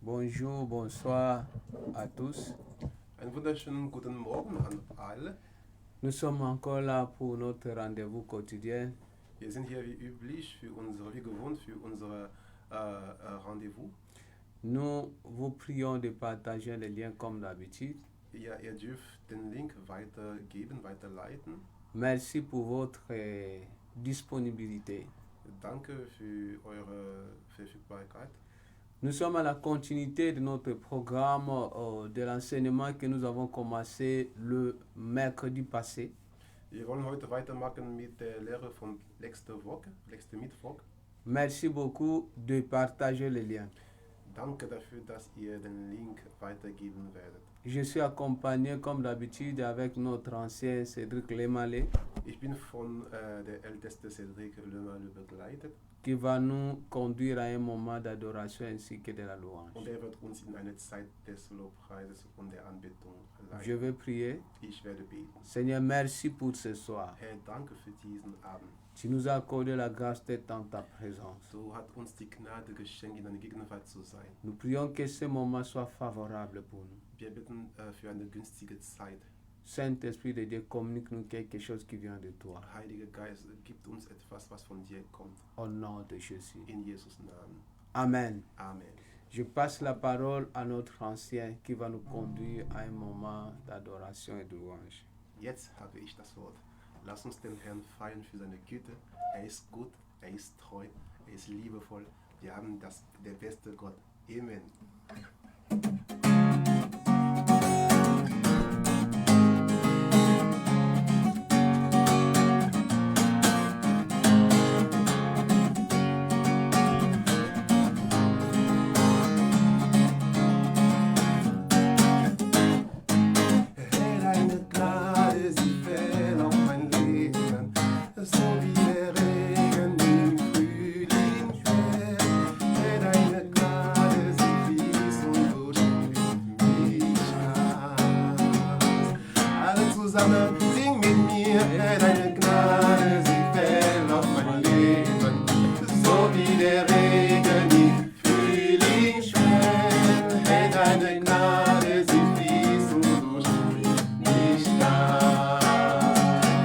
Bonjour, bonsoir à tous. Einen wunderschönen guten Morgen an alle. Nous sommes encore là pour notre rendez-vous quotidien. Wir sind hier wie üblich, wie gewohnt, für unser Rendezvous. Nous vous prions de partager les liens comme d'habitude. Ja, ihr dürft den Link weitergeben, weiterleiten. Merci pour votre disponibilité. Danke für eure Verfügbarkeit. Nous sommes à la continuité de notre programme de l'enseignement que nous avons commencé le mercredi passé. Wir wollen heute weitermachen mit der Lehre von letzter Mittwoch. Merci beaucoup de partager les liens. Danke dafür, dass ihr den Link weitergeben werdet. Je suis accompagné comme d'habitude avec notre ancien Cédric Lemalé. Ich bin von der älteste Cédric Lemalé begleitet. Qui va nous conduire à un moment d'adoration ainsi que de la louange. Und er wird uns in eine Zeit des Lobpreises und der Anbetung leiten. Je vais prier. Ich werde beten. Seigneur, merci pour ce soir. Herr, danke für diesen Abend. Tu nous as accordé la grâce d'être dans ta présence. Du hast uns die Gnade geschenkt, in deiner Gegenwart zu sein. Nous prions que ce moment soit favorable pour nous. Wir bitten für eine günstige Zeit. Saint-Esprit de Dieu, communique-nous quelque chose qui vient de toi. Heiliger Geist, gibt uns etwas, was von dir kommt. Au nom de Jésus. In Jesus Namen. Amen. Amen. Je passe la parole à notre ancien qui va nous conduire à un moment d'adoration et de louange. Jetzt habe ich das Wort. Lass uns den Herrn feiern für seine Güte. Er ist gut, er ist treu, er ist liebevoll. Wir haben der beste Gott. Amen. Sing mit mir, Herr, deine Gnade, sie fällt auf mein Leben, so wie der Regen im Frühling fällt. Herr, deine Gnade, sie fließt und durchdringt mich ganz.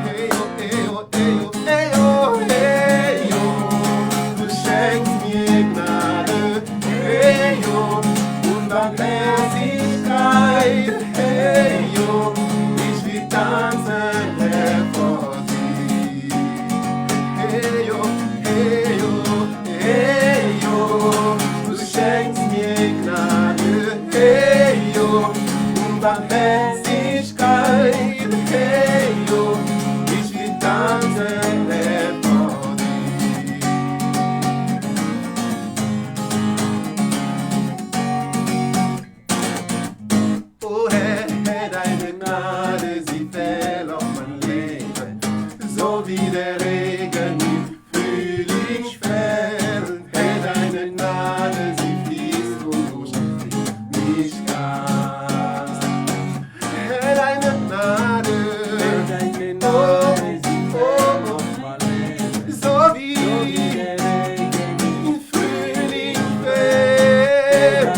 Hey, oh, hey, oh, hey, oh, hey, oh, hey, oh, du schenkst mir Gnade, hey, oh, und Barmherzigkeit, hey, oh. Tanzen hervor sie. Hey yo, hey yo, hey yo, du schenkst mir Gnade, hey yo, und Barmherzigkeit, hey yo, ich will tanzen hervor sie. Oh Herr, deine Gnade, sie fällt auf mein Leben, so wie der Regen im Frühling fällt. Herr, deine Gnade, sie fließt und durchdringt mich ganz. Herr, deine Gnade, oh, oh, oh, so wie der Regen im Frühling fällt.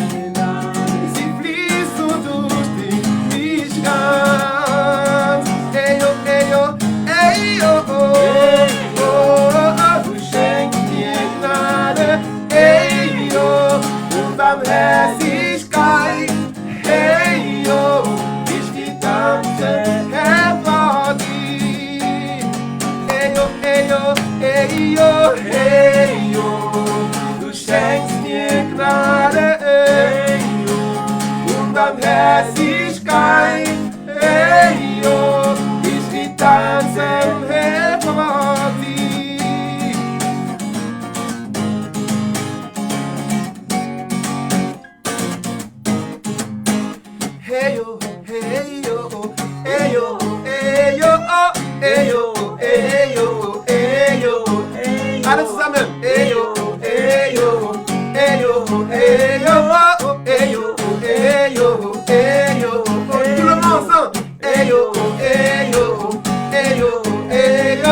Sie fließt und durchdringt mich ganz. Ey, oh, ey, oh, ey, oh, oh, oh, du schenkst mir Gnade, ey, oh, und Barmherzigkeit, hey, oh, ich will tanzen hervor dir. Ey, oh, ey, oh, ey, oh, hey, oh, du schenkst mir Gnade, ey, oh, und Barmherzigkeit, hey, oh, ich will tanzen hervor dir. Hey, oh, hey, oh, hey, oh, hey, oh, hey, oh, hey, oh, hey, oh, alle zusammen. Hey, oh, hey, oh, hey, oh, hey, oh, hey, oh, hey, oh, hey, oh, tout le monde ensemble. Hey, oh, hey, oh, hey, oh, hey, oh,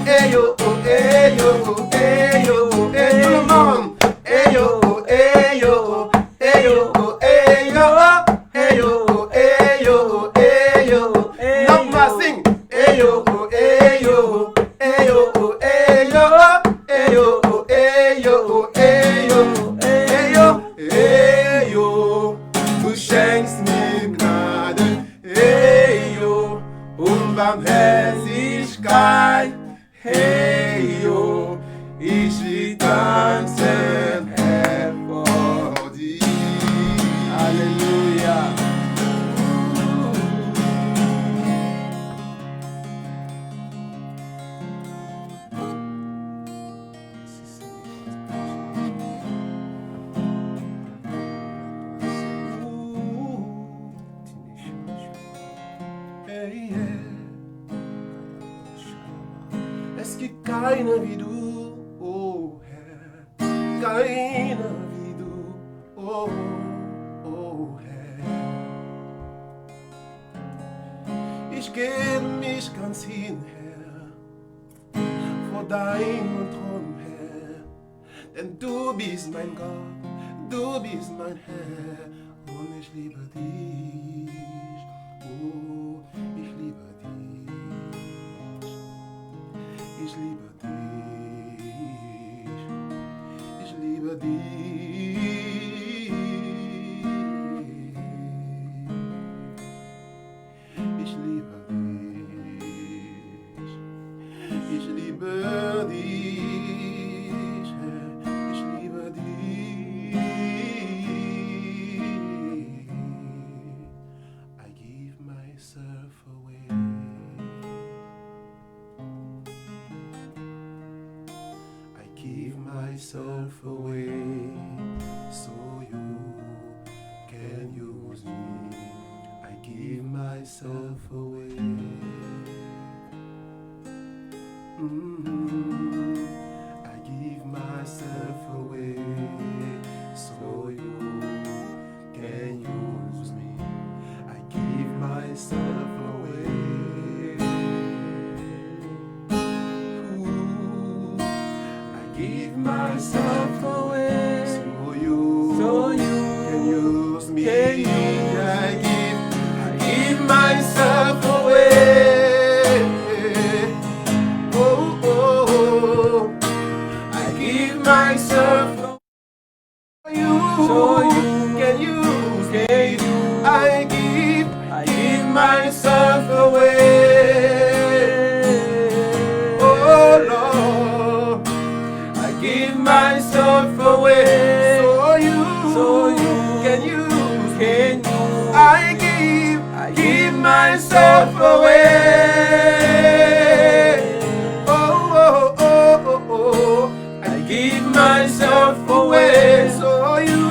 hey, oh, hey, oh, hey, oh, hey, tout le monde. Hey, oh, hey, oh, hey, oh. Dogma, sing. Ayo, oh, ayo, ayo, oh, ayo, ayo, oh, ayo, oh, ayo, ayo, ayo. Du schenkst mir Gnade, ayo, Barmherzigkeit, ayo. Ich will tanzen, Herr, vor dir. Alléluia. Hey, yeah. Es gibt keiner wie du, oh Herr, keiner wie du, oh, oh Herr. Ich gebe mich ganz hin, Herr, vor deinem Thron, Herr, denn du bist mein Gott, du bist mein Herr und ich liebe dich, oh, ich liebe dich. Ich liebe dich, ich liebe dich, ich liebe dich, ich liebe dich, Herr, ich liebe dich. I give myself away. Give myself away so you can use me. I give myself away. I give myself away so you can use me. I give myself away. Give myself away so you can use me. I give myself away. Oh, oh, oh. I give myself away so you can use me. I give myself away. Oh Lord, give myself away so you can use me. I give myself away. Oh, oh, oh, oh, oh. I give myself away so you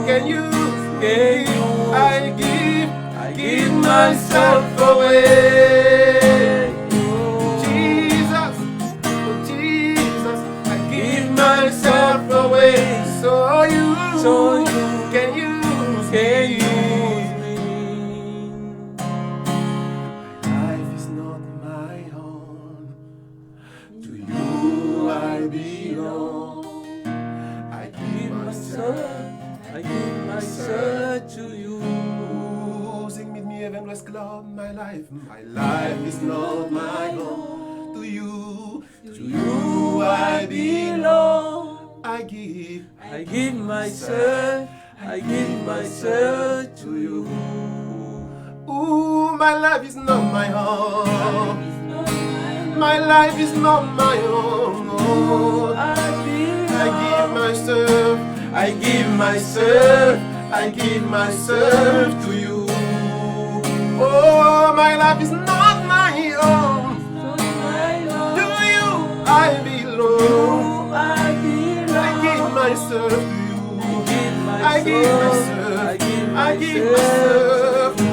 can use me. I give myself away. Jesus, oh Jesus, I give myself away so you can use me. My life is not my own. To you I belong. I give myself to you. Sing mit mir, wenn du es glaubst, my life is not my own. To you I belong. I give myself to you. Ooh, my life is not my own. My life is not my own. Oh, I give myself to you. Oh, my life is not my own. To you I belong. I give myself to you. I give myself to you.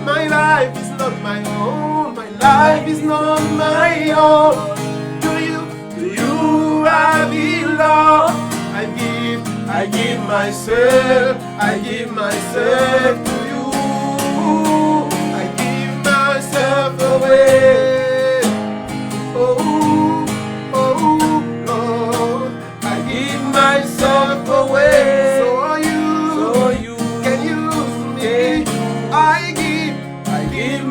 My life is not my own. My life is not my own. To you I belong. I give myself to you. I give myself away. Oh, oh, Lord, I give myself away so you can use me. I give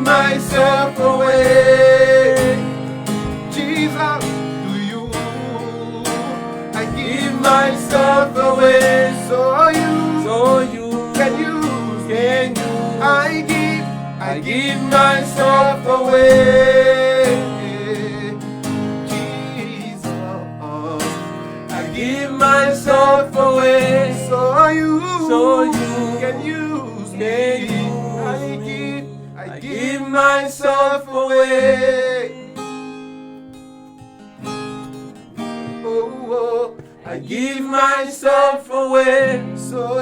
myself away. Jesus, to you. I give myself away. So you can use me. I give myself away. Jesus, I give myself away. So you can use me. I give myself away. Oh, I give myself away. So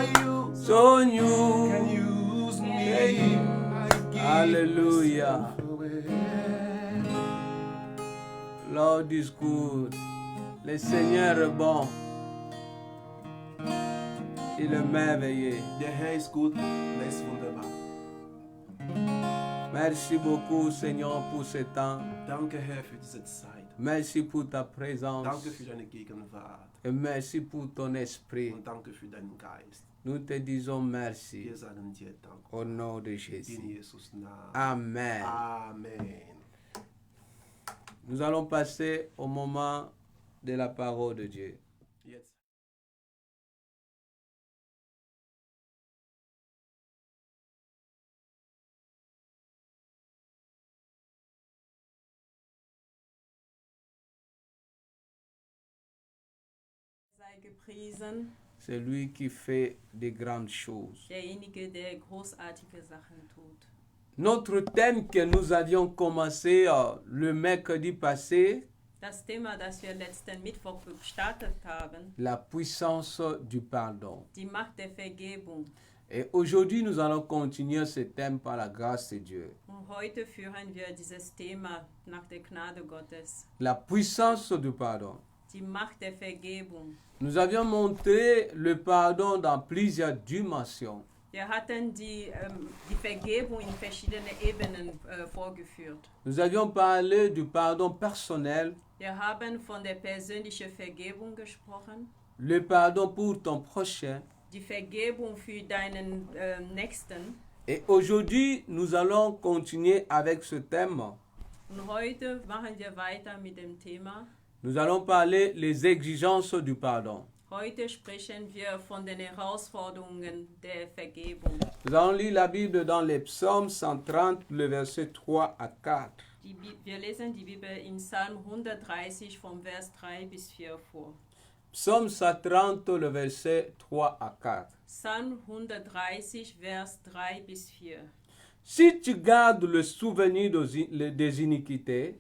you can use me. Hallelujah. Lord is good. Le Seigneur est bon. Il est merveilleux. Der Herr ist gut, er ist wunderbar. Merci beaucoup, Seigneur, pour ce temps. Danke, Herr, für diese Zeit. Merci pour ta présence. Danke für deine Gegenwart. Et merci pour ton esprit. Und danke für deinen Geist. Nous te disons merci. Wir sagen dir Dank. Au nom de In Jésus. Jesus' Namen. Amen. Amen. Nous allons passer au moment de la parole de Dieu. Jetzt. Sei gepriesen, C'est lui qui fait de grandes choses. derjenige, der großartige Sachen tut. Notre thème que nous avions commencé le mercredi passé, Das Thema, das wir letzten Mittwoch gestartet haben, la puissance du pardon. die Macht der Vergebung. Et aujourd'hui, nous allons continuer ce thème par la grâce de Dieu. Und heute führen wir dieses Thema nach der Gnade Gottes. La puissance du pardon. Die Macht der Vergebung. Nous avions montré le pardon dans plusieurs dimensions. Wir hatten die Vergebung in verschiedene Ebenen vorgeführt. Nous avions parlé du pardon personnel, Wir haben von der persönlichen Vergebung gesprochen, le pardon pour ton prochain. die Vergebung für deinen Nächsten. Et aujourd'hui, nous allons continuer avec ce thème. Und heute machen wir weiter mit dem Thema. Nous allons parler les exigences du pardon. Heute sprechen wir von den Herausforderungen der Vergebung. Nous allons lire la Bible dans les psaumes 130, le verset 3 à 4. Wir lesen die Bibel in Psalm 130 vom Vers 3 bis 4 vor. Psaume 130, le verset 3 à 4. Psalm 130, Vers 3 bis 4. Si tu gardes le souvenir des iniquités,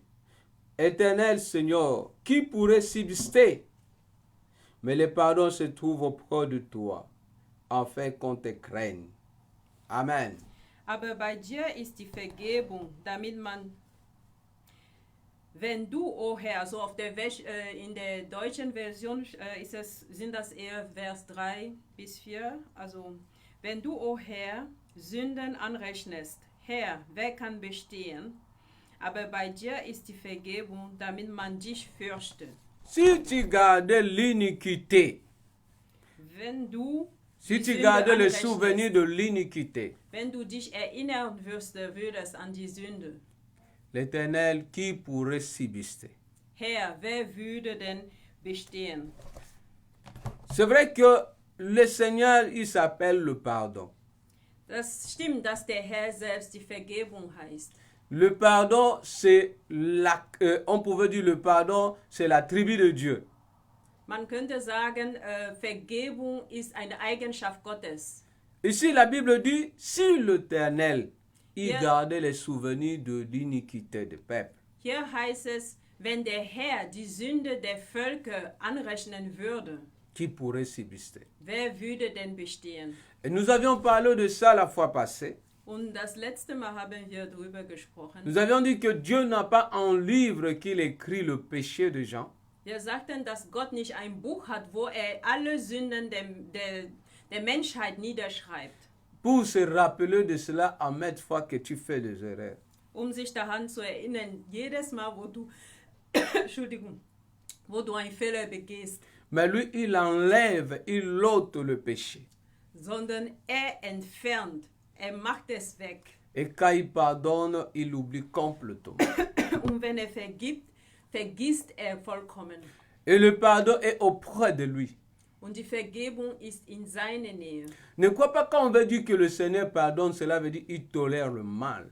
Éternel Seigneur, qui pourrait subsister? Mais le pardon se trouve auprès de toi, afin qu'on te craigne. Amen. Aber bei dir ist die Vergebung, damit man, wenn du, o Herr, so auf der in der deutschen Version sind das eher Vers 3 bis 4, also wenn du, o Herr, Sünden anrechnest, Herr, wer kann bestehen? Aber bei dir ist die Vergebung, damit man dich fürchtet. Si tu gardais l'iniquité, Wenn du si die tu Sünde gardais le anrechnest, souvenir de l'iniquité, wenn du dich erinnern würdest an die Sünde, l'Éternel, qui pourrait subsister? Herr, wer würde denn bestehen? C'est vrai que le Seigneur, il s'appelle le pardon. Das stimmt, dass der Herr selbst die Vergebung heißt. Le pardon, c'est on pouvait dire le pardon, c'est l'attribut de Dieu. Man könnte sagen, Vergebung ist eine Eigenschaft Gottes. Ici, la Bible dit, si l'Éternel, il Yeah. gardait les souvenirs de l'iniquité du peuple. Hier heißt es, wenn der Herr die Sünde der Völker anrechnen würde, Qui pourrait subsister? wer würde denn bestehen? Et nous avions parlé de ça la fois passée. Und das letzte Mal haben wir darüber gesprochen. Nous avions dit que Dieu n'a pas un livre qu'il écrit le péché des gens, Wir sagten, dass Gott nicht ein Buch hat, wo er alle Sünden der Menschheit niederschreibt, pour se rappeler de cela à maintes fois que tu fais des erreurs. sich daran zu erinnern, jedes Mal, wo du, Entschuldigung, wo du einen Fehler begehst, Mais lui, il enlève, il ôte le péché. sondern er entfernt, er macht es weg. Et quand il pardonne, il oublie complètement. Und wenn er vergibt, vergisst er vollkommen. Et le pardon est auprès de lui. Und die Vergebung ist in seiner Nähe. Ne crois pas quand on veut dire que le Seigneur pardonne, cela veut dire qu'il tolère le mal.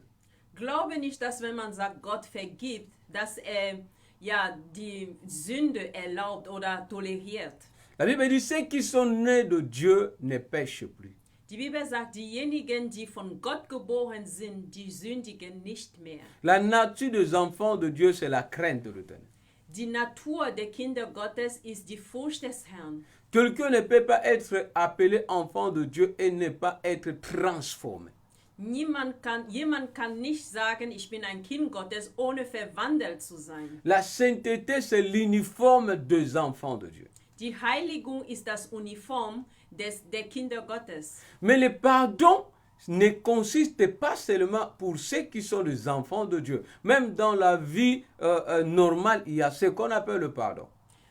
Glaube nicht, dass wenn man sagt, Gott vergibt, dass er ja die Sünde erlaubt oder toleriert. La Bible dit ceux qui sont nés de Dieu ne pêchent plus. Die Bibel sagt, diejenigen, die von Gott geboren sind, die sündigen nicht mehr. La nature des enfants de Dieu, c'est la crainte de l'Éternel. Die Natur der Kinder Gottes ist die Furcht des Herrn. Quelqu'un ne peut pas être appelé enfant de Dieu et ne pas être transformé. Jemand kann nicht sagen, ich bin ein Kind Gottes, ohne verwandelt zu sein. La sainteté, c'est l'uniforme des enfants de Dieu. Die Heiligung ist das Uniform der Kinder Gottes. Mais le pardon ne consiste pas seulement pour ceux qui sont des enfants de Dieu. Même dans la vie normale, il y a ce qu'on appelle le pardon.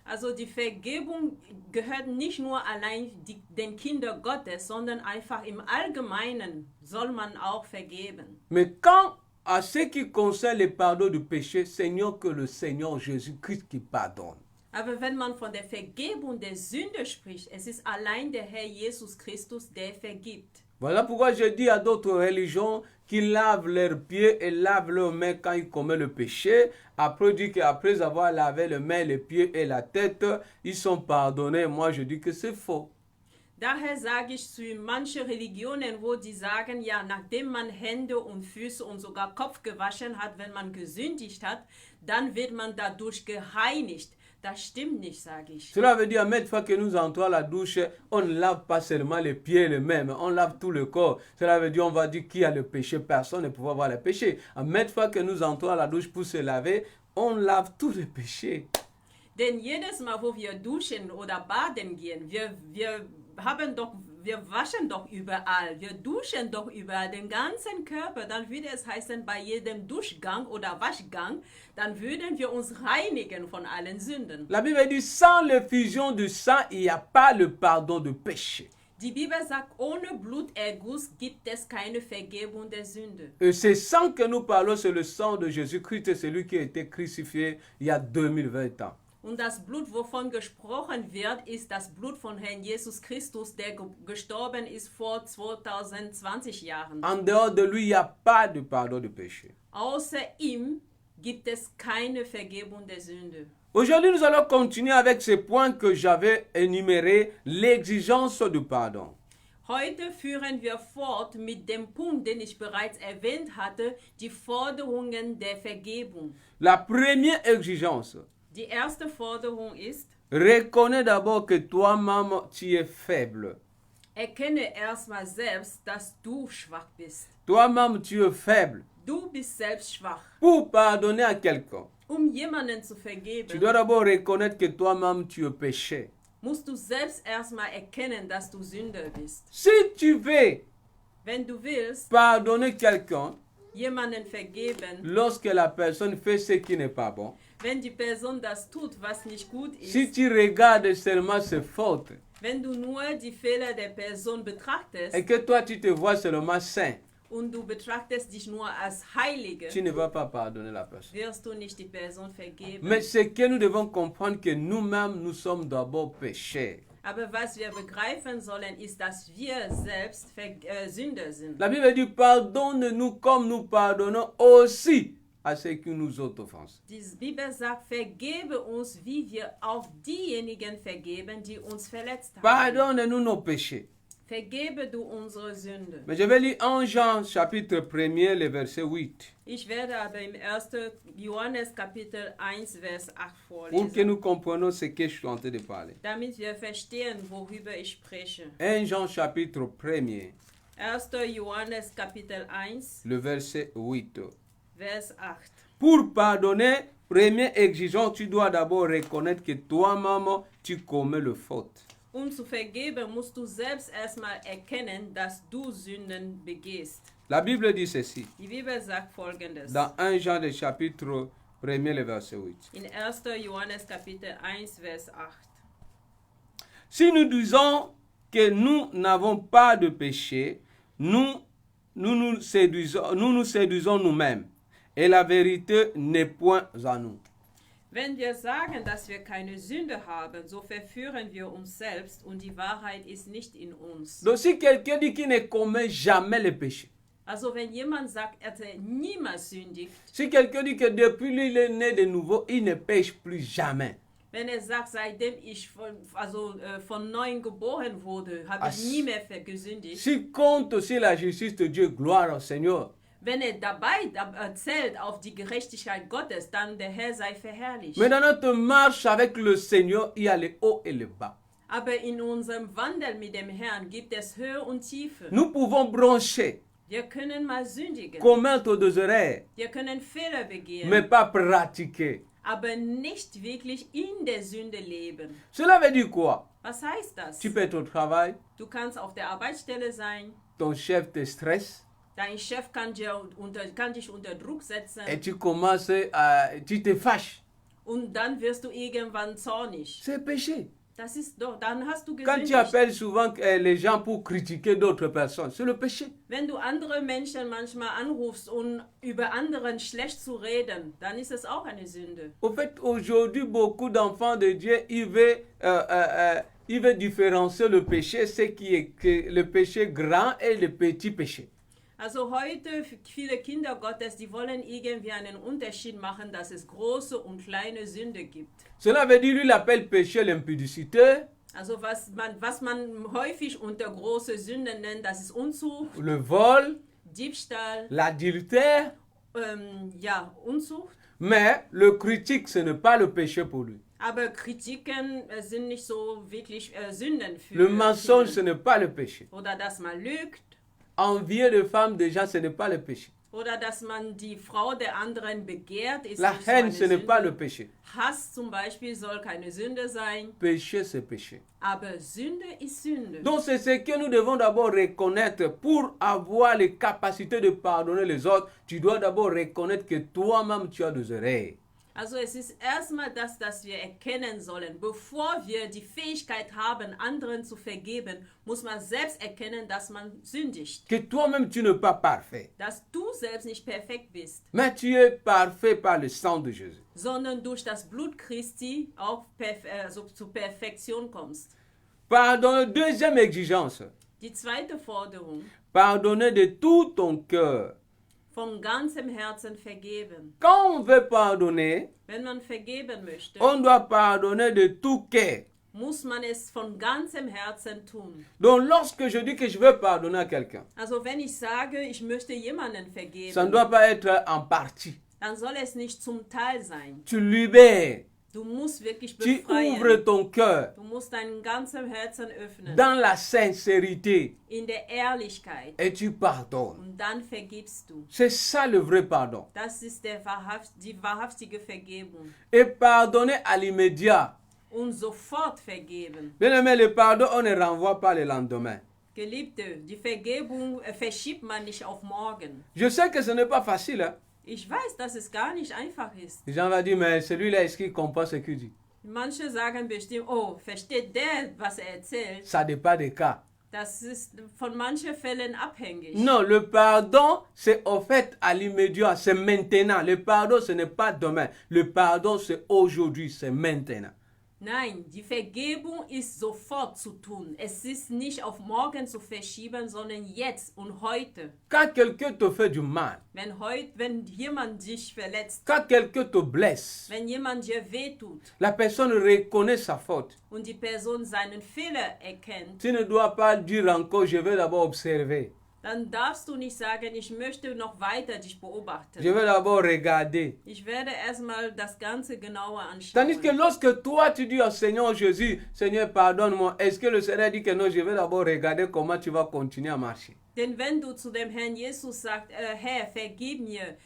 Also die Vergebung gehört nicht nur allein den Kindern Gottes, sondern einfach im Allgemeinen soll man auch vergeben. Mais quand à ce qui concerne le pardon du péché, Seigneur, que le Seigneur Jésus-Christ qui pardonne. Aber wenn man von der Vergebung der Sünde spricht, es ist allein der Herr Jesus Christus, der vergibt. Voilà pourquoi je dis à d'autres religions qu'ils lavent leurs pieds et lavent leurs mains quand ils commettent le péché. Après, dit qu'après avoir lavé les mains, les pieds et la tête, ils sont pardonnés. Moi, je dis que c'est faux. Daher sage ich zu manchen Religionen, wo die sagen, ja, nachdem man Hände und Füße und sogar Kopf gewaschen hat, wenn man gesündigt hat, dann wird man dadurch gereinigt. Das stimmt nicht, sage ich. Cela veut dire, à chaque fois que nous entrons à la douche, on ne lave pas seulement les pieds et les mains, mais on lave tout le corps. Cela veut dire, on va dire qui a le péché, personne ne peut voir le péché. À chaque fois que nous entrons à la douche pour se laver, on lave tous les péchés. Denn jedes Mal, wo wir duschen oder baden gehen, wir waschen doch überall, wir duschen doch überall den ganzen Körper, dann würde es heißen, bei jedem Duschgang oder Waschgang, dann würden wir uns reinigen von allen Sünden. La Bible dit, sans l'effusion du sang, il n'y a pas le pardon de péché. Die Bibel sagt, ohne Bluterguss gibt es keine Vergebung der Sünde. Et ce sang que nous parlons, c'est le sang de Jésus-Christ, celui qui a été crucifié il y a 2020 ans. Und das Blut, wovon gesprochen wird, ist das Blut von Herrn Jesus Christus, der gestorben ist vor 2020 Jahren. En dehors de lui, il n'y a pas de pardon de péché. Außer ihm gibt es keine Vergebung der Sünde. Aujourd'hui, nous allons continuer avec ce point que j'avais énuméré, l'exigence du pardon. Heute führen wir fort mit dem Punkt, den ich bereits erwähnt hatte, die Forderungen der Vergebung. La première exigence, Die erste Forderung ist, reconnais d'abord que toi-même, tu es faible. erkenne erstmal selbst, dass du schwach bist. Toi-même, tu es faible. Du bist selbst schwach. Pour pardonner à quelqu'un, Jemanden zu tu vergeben, dois d'abord reconnaître que toi-même, tu es péché. musst du selbst erstmal erkennen, dass du Sünder bist. Si tu veux Wenn du willst, pardonner quelqu'un, jemanden vergeben, lorsque la personne fait ce qui n'est pas bon, wenn die Person das tut, was nicht gut ist, si tu regardes seulement ses fautes wenn du nur die Fehler der Person betrachtest et que toi tu te vois seulement saint, und du betrachtest dich nur als Heilige, tu ne vas pas pardonner la personne. wirst du nicht die Person vergeben. Mais ce que nous devons comprendre, que nous-mêmes, nous sommes d'abord pécheurs. Aber was wir begreifen sollen, ist, dass wir selbst Sünder sind. La Bible dit, pardonne-nous comme nous pardonnons aussi à ceux qui nous ont offensés. Die Bibel sagt, vergebe uns, wie wir auch diejenigen vergeben, die uns verletzt haben. Pardonne-nous nos péchés. Vergebe du unsere Sünde. Mais je vais lire en Jean chapitre 1er, le verset 8, Ich werde aber im 1. Johannes Kapitel 1, Vers 8 pour que vorlesen, nous comprenions ce que je suis en train de parler. damit wir verstehen, worüber ich spreche. 1 Jean chapitre 1er, 1. Johannes Kapitel 1, le verset 8. Vers 8. Pour pardonner, première exigence, tu dois d'abord reconnaître que toi-même, tu commets le faute. Um zu vergeben, musst du selbst erstmal erkennen, dass du Sünden begehst. La Bible dit ceci, Die Bibel sagt Folgendes. dans 1 Jean le chapitre 1er, le verset 8. In 1. Johannes Kapitel 1, Vers 8. Si nous disons que nous n'avons pas de péché, nous nous séduisons nous-mêmes. Et la vérité n'est point en nous. Wenn wir sagen, dass wir keine Sünde haben, so verführen wir uns selbst und die Wahrheit ist nicht in uns. Donc si quelqu'un dit qu'il ne commet jamais le péché, Also wenn jemand sagt, er niemals sündigt, si quelqu'un dit que depuis lui il est né de nouveau, il ne pêche plus jamais. wenn er sagt, seitdem ich von neuem geboren wurde, habe ich nie mehr gesündigt. S'il compte aussi la justice de Dieu, gloire au Seigneur. Wenn er dabei zählt auf die Gerechtigkeit Gottes, dann der Herr sei verherrlicht. Mais dans notre marche avec le Seigneur, il y a le haut et le bas. Aber in unserem Wandel mit dem Herrn gibt es Höhe und Tiefe. Nous pouvons brancher, Wir können mal sündigen. commettre des erreurs, Wir können Fehler begehen. mais pas pratiquer. Aber nicht wirklich in der Sünde leben. Cela veut dire quoi? Was heißt das? Tu peux être au travail, Du kannst auf der Arbeitsstelle sein, ton chef te stresse dein Chef kann dich unter Druck setzen et tu tu te fâches. und dann wirst du irgendwann zornig. C'est péché. Das ist doch, dann hast du Quand tu gesündigt. appelles souvent les gens pour critiquer d'autres personnes, c'est le péché. Wenn du andere Menschen manchmal anrufst, um über anderen schlecht zu reden, dann ist es auch eine Sünde. Au fait, aujourd'hui, beaucoup d'enfants de Dieu, ils veulent différencier le péché, ce qui est que le péché grand et le petit péché. Also heute, viele Kinder Gottes, die wollen irgendwie einen Unterschied machen, dass es große und kleine Sünde gibt. Cela veut dire, lui, il appelle péché l'impudicité, Also was man häufig unter große Sünden nennt, das ist Unzucht, le vol, Diebstahl, l'adultère. Unzucht. Mais le critique, ce n'est pas le péché pour lui. Aber Kritiken sind nicht so wirklich Sünden für Le mensonge, ce viele. n'est pas le péché. Oder dass man lügt. Envier de femmes des gens, ce n'est pas le péché. Oder dass man die Frau der anderen begehrt, ist La nicht so haine, eine ce n'est pas le Sünde. péché. Hass zum Beispiel soll keine Sünde sein, Péché, c'est péché. aber Sünde ist Sünde. Donc c'est ce que nous devons d'abord reconnaître. Pour avoir les capacités de pardonner les autres, tu dois d'abord reconnaître que toi-même tu as des erreurs. Also es ist erstmal das, dass wir erkennen sollen. Bevor wir die Fähigkeit haben, anderen zu vergeben, muss man selbst erkennen, dass man sündigt. Que toi-même tu n'es pas parfait. Dass du selbst nicht perfekt bist, Mais tu es parfait par le sang de Jésus. sondern durch das Blut Christi auch zur Perfektion kommst. Pardonner, deuxième exigence. Die zweite Forderung, Pardonner de tout ton cœur. von ganzem Herzen vergeben. Quand on veut pardonner, Wenn man vergeben möchte, on doit pardonner de tout cœur. muss man es von ganzem Herzen tun. Donc lorsque je dis que je veux pardonner à quelqu'un, Also wenn ich sage, ich möchte jemanden vergeben, ça ne doit pas être en partie. dann soll es nicht zum Teil sein. Tu libères, Du musst wirklich tu befreien. ouvres ton cœur Du musst dein ganzes Herzen öffnen. dans la sincérité In der Ehrlichkeit. et tu pardonnes. Und dann vergibst du. C'est ça le vrai pardon. Das ist die wahrhaftige Vergebung. Et pardonner à l'immédiat. Und sofort vergeben. Bien aimé, le pardon, on ne renvoie pas le lendemain. Geliebte, die Vergebung verschiebt man nicht auf morgen. Je sais que ce n'est pas facile. Hein? Ich weiß, dass es gar nicht einfach ist. Les gens vont dire, mais celui-là, est-ce qu'il comprend ce qu'il dit? Manche sagen bestimmt, oh, versteht der, was er erzählt? Ça dépend des cas. Das ist von manchen Fällen abhängig. Non, le pardon, c'est au fait à l'immédiat, c'est maintenant. Le pardon, ce n'est pas demain. Le pardon, c'est aujourd'hui, c'est maintenant. Nein, die Vergebung ist sofort zu tun. Es ist nicht auf morgen zu verschieben, sondern jetzt und heute. Quand quelqu'un te fait du mal, Wenn jemand dich verletzt, quand quelqu'un te blesse, wenn jemand dir wehtut la personne reconnaît sa faute. und die Person seinen Fehler erkennt, Tu ne dois pas dire encore, je vais d'abord observer. dann darfst du nicht sagen, ich möchte noch weiter dich Je beobachten. vais d'abord regarder. Ich werde erstmal das Ganze genauer Tandis que anschauen. lorsque toi tu dis au Seigneur Jésus, Seigneur pardonne-moi, est-ce que le Seigneur dit que non, je vais d'abord regarder comment tu vas continuer à marcher? Denn wenn du zu dem Herrn Jesus sagst, Herr, vergib mir,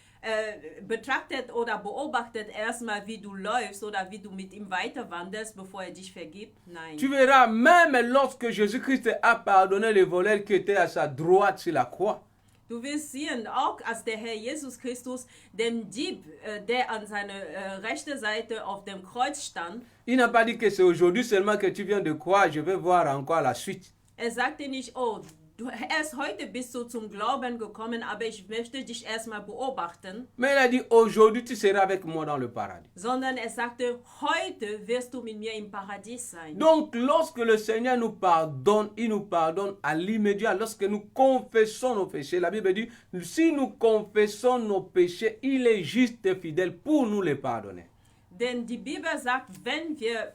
betrachtet oder beobachtet erstmal, wie du läufst oder wie du mit ihm weiter wandelst, bevor er dich vergibt. Nein. Tu verras, même lorsque Jésus-Christ a pardonné le voleur qui était à sa droite sur la croix, Du wirst sehen, auch als der Herr Jesus Christus dem Dieb, der an seiner rechten Seite auf dem Kreuz stand, il n'a pas dit que c'est aujourd'hui seulement que tu viens de croire, je vais voir encore la suite. er sagte nicht, oh, Erst heute bist du zum Glauben gekommen, aber ich möchte dich erstmal beobachten. Mais il a dit, aujourd'hui tu seras avec moi dans le paradis. Sondern er sagte, heute wirst du mit mir im Paradies sein. Donc, lorsque le Seigneur nous pardonne, il nous pardonne à l'immédiat. Lorsque nous confessons nos péchés, la Bible dit, si nous confessons nos péchés, il est juste et fidèle pour nous les pardonner. Denn die Bibel sagt, wenn wir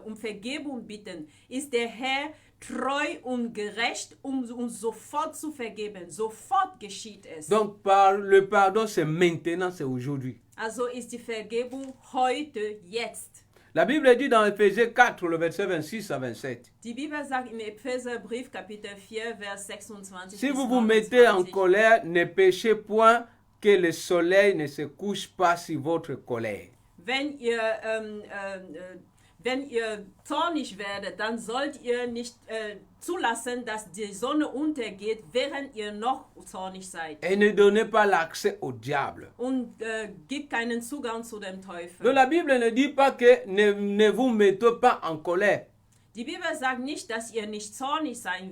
um Vergebung bitten, ist der Herr treu und gerecht, um uns sofort zu vergeben. Sofort geschieht es. Donc, le pardon, c'est maintenant, c'est aujourd'hui. Also ist die Vergebung heute, jetzt. La Bible dit dans Éphésiens 4, le verset 26 à 27. Die Bibel sagt im Epheserbrief, Kapitel 4, Vers 26 Si bis vous vous mettez en 29, colère, ne péchez point, que le soleil ne se couche pas sur votre colère. wenn ihr zornig werdet, dann sollt ihr nicht zulassen, dass die Sonne untergeht, während ihr noch zornig seid. Et ne donnez pas l'accès au diable. Und gibt keinen Zugang zu dem Donc Teufel. la Bible ne dit pas que ne vous mettez pas en colère. Die Bibel sagt nicht, dass ihr nicht zornig sein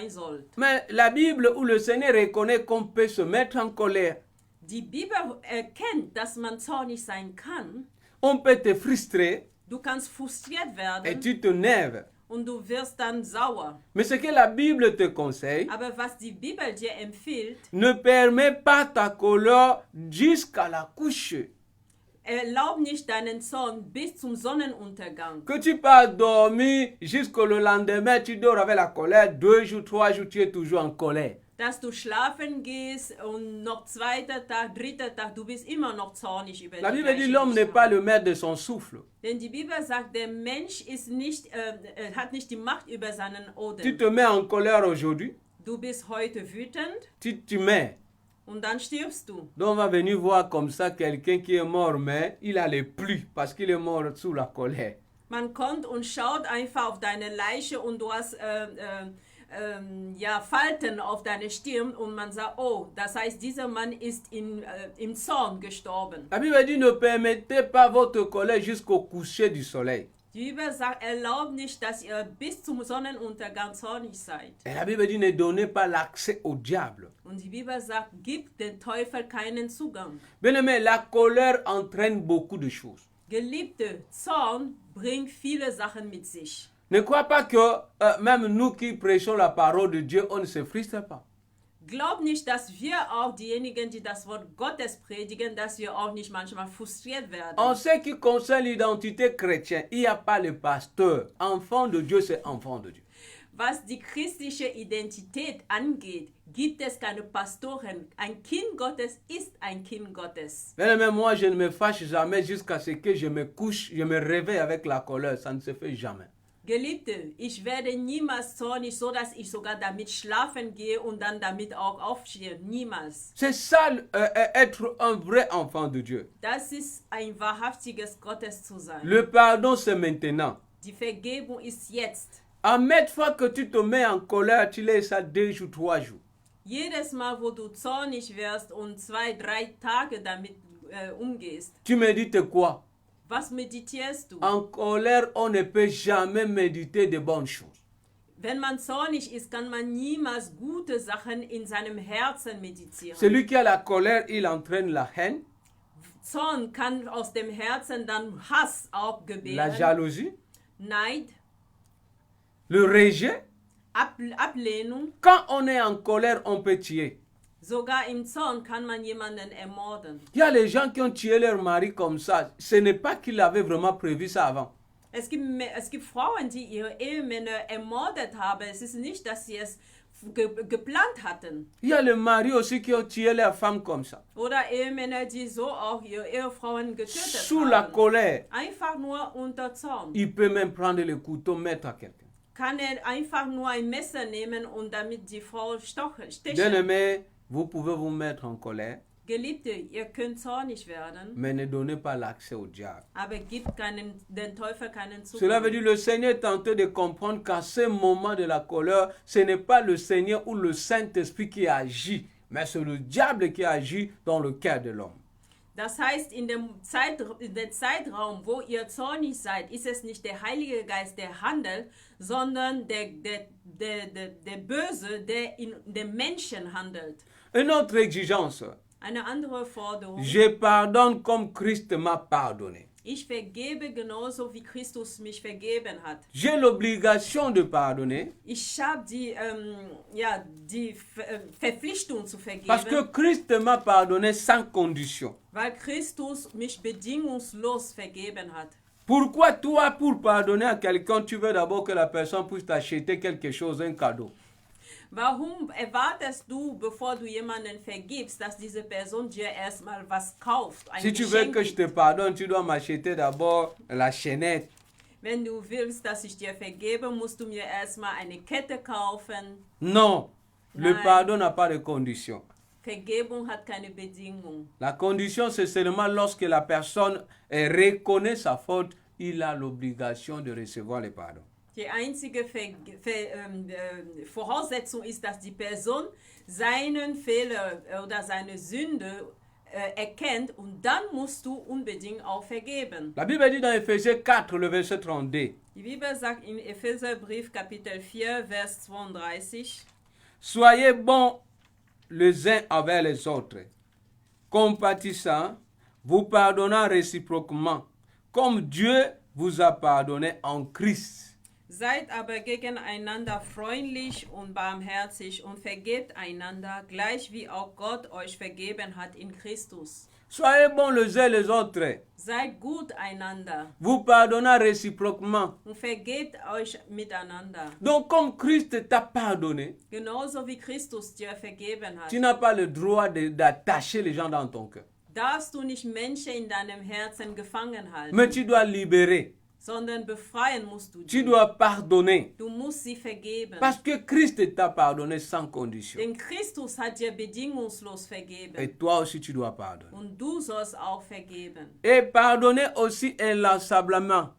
sollt. Mais la Bible où le Seigneur reconnaît qu'on peut se mettre en colère. Die Bibel erkennt, dass man zornig sein kann. On peut te frustrer Du kannst frustriert et werden tu t'énerves. und du wirst dann sauer. Mais ce que la Bible te conseille, Aber was die Bibel dir empfiehlt, ne permet pas ta colère jusqu'à la couche. erlaub nicht deinen Zorn bis zum Sonnenuntergang. Que tu pas dormir jusqu'au lendemain, tu dors avec la colère, 2 jours, 3 jours, tu es toujours en colère. Dass du schlafen gehst und noch zweiter Tag, dritter Tag, du bist immer noch zornig über La die Bible dit gleiche l'homme n'est Sache. pas le maître de son souffle. Denn die Bibel sagt, der Mensch ist nicht, hat nicht die Macht über seinen Tu Odem. te mets en colère aujourd'hui, Du bist heute wütend tu mets. und dann stirbst du. Donc on va venir voir comme ça quelqu'un qui est mort, mais il a les plis parce qu'il est mort sous la colère. Man kommt und schaut einfach auf deine Leiche und du hast Falten auf deine Stirn und man sagt, oh, das heißt, dieser Mann ist im Zorn gestorben. La Bible dit ne permettez pas votre colère jusqu'au coucher du soleil. Die Bibel sagt, erlaubt nicht, dass ihr bis zum Sonnenuntergang zornig seid. Et la Bible dit ne donnez pas l'accès au diable. Und die Bibel sagt, gib dem Teufel keinen Zugang. Bien aimé, la colère entraîne beaucoup de choses. Geliebte, Zorn bringt viele Sachen mit sich. Ne crois pas que même nous qui prêchons la parole de Dieu, on ne se frustre pas. Glaub nicht, dass wir auch diejenigen, die das Wort Gottes predigen, dass wir auch nicht manchmal frustriert werden. En ce qui concerne l'identité chrétienne, il n'y a pas le pasteur. Enfant de Dieu, c'est enfant de Dieu. Was die christliche Identität angeht, gibt es keine Pastoren. Ein Kind Gottes ist ein Kind Gottes. Bien aimé, moi, je ne me fâche jamais jusqu'à ce que je me couche, je me réveille avec la colère. Ça ne se fait jamais. Geliebte, ich werde niemals zornig, so dass ich sogar damit schlafen gehe und dann damit auch aufstehe. Niemals. C'est ça, être un vrai enfant de Dieu. Das ist ein wahrhaftiges Gottes zu sein. Le pardon, c'est maintenant. Die Vergebung ist jetzt. À chaque fois que tu te mets en colère, tu laisses ça 2 jours, 3 jours. Jedes Mal, wo du zornig wirst und 2, 3 Tage damit umgehst, Tu médites quoi? was meditierst du? En colère, on ne peut jamais méditer de bonnes choses. Wenn man zornig ist, kann man niemals gute Sachen in seinem Herzen meditieren. Celui qui a la colère, il entraîne la haine, Zorn kann aus dem Herzen dann Hass auch la gebären, jalousie, Neid, le rejet. Ablehnung. Quand on est en colère, on peut tuer. Sogar im Zorn kann man jemanden ermorden. Il y a les gens qui ont tué leur mari comme ça. Ce n'est pas qu'ils avaient vraiment prévu ça avant. Es gibt Frauen, die ihre Ehemänner ermordet haben. Es ist nicht, dass sie es geplant hatten. Il y a les maris aussi qui ont tué leur femme comme ça. Oder Ehemänner, die so auch ihre Ehefrauen getötet Sous la haben. colère, Einfach nur unter Zorn. il peut même prendre le couteau, mettre à quelqu'un. Kann er einfach nur ein Messer nehmen und damit die Frau stechen. Bien aimé, vous pouvez vous mettre en colère, Geliebte, ihr könnt zornig werden, mais ne donnez pas l'accès au diable. aber gebt den Teufel keinen Cela veut Zugang. dire que le Seigneur est en train de comprendre qu'à ce moment de la colère, ce n'est pas le Seigneur ou le Saint-Esprit qui agit, mais c'est le diable qui agit dans le cœur de l'homme. Das heißt, in dem Zeitraum, wo ihr zornig seid, ist es nicht der Heilige Geist, der handelt, sondern der Böse, der in dem Menschen handelt. Une autre exigence, Eine andere Forderung. je pardonne comme Christ m'a pardonné. Ich vergebe genauso, wie Christus mich vergeben hat. J'ai l'obligation de pardonner Ich habe die Verpflichtung zu parce que vergeben, Christ m'a pardonné sans condition. weil Christus mich bedingungslos vergeben hat. Pourquoi toi, pour pardonner à quelqu'un, tu veux d'abord que la personne puisse t'acheter quelque chose, un cadeau? Warum erwartest du, bevor du jemanden vergibst, dass diese Person dir erstmal was kauft? Ein Si tu veux Geschenk que je te pardonne, tu dois m'acheter d'abord la chaînette. Wenn du willst, dass ich dir vergebe, musst du mir erstmal eine Kette kaufen. Non, le Nein. pardon n'a pas de condition. Vergebung hat keine Bedingung. La condition, c'est seulement lorsque la personne reconnaît sa faute, il a l'obligation de recevoir le pardon. Die einzige Voraussetzung ist, dass die Person seinen Fehler oder seine Sünde erkennt und dann musst du unbedingt auch vergeben. La Bible dit dans Ephésiens 4, le verset 32, Die Bibel sagt im Epheserbrief Kapitel 4, Vers 32, soyez bons les uns avec les autres, compatissants, vous pardonnant réciproquement, comme Dieu vous a pardonné en Christ. seid aber gegeneinander freundlich und barmherzig und vergebt einander, gleich wie auch Gott euch vergeben hat in Christus. Soyez bons les uns les autres, Seid gut einander vous pardonnant réciproquement. und vergebt euch miteinander. Donc comme Christ t'a pardonné, Genauso wie Christus dir vergeben hat. tu n'as pas le droit d'attacher les gens dans ton cœur. Darfst du nicht Menschen in deinem Herzen gefangen halten, Mais tu dois libérer, sondern befreien musst du tu sie. dois pardonner. Du musst sie vergeben. Parce que Christ t'a pardonné sans condition. Denn Christus hat dir bedingungslos vergeben. Et toi aussi tu dois pardonner. Und du sollst auch vergeben. Et pardonner aussi inlassablement.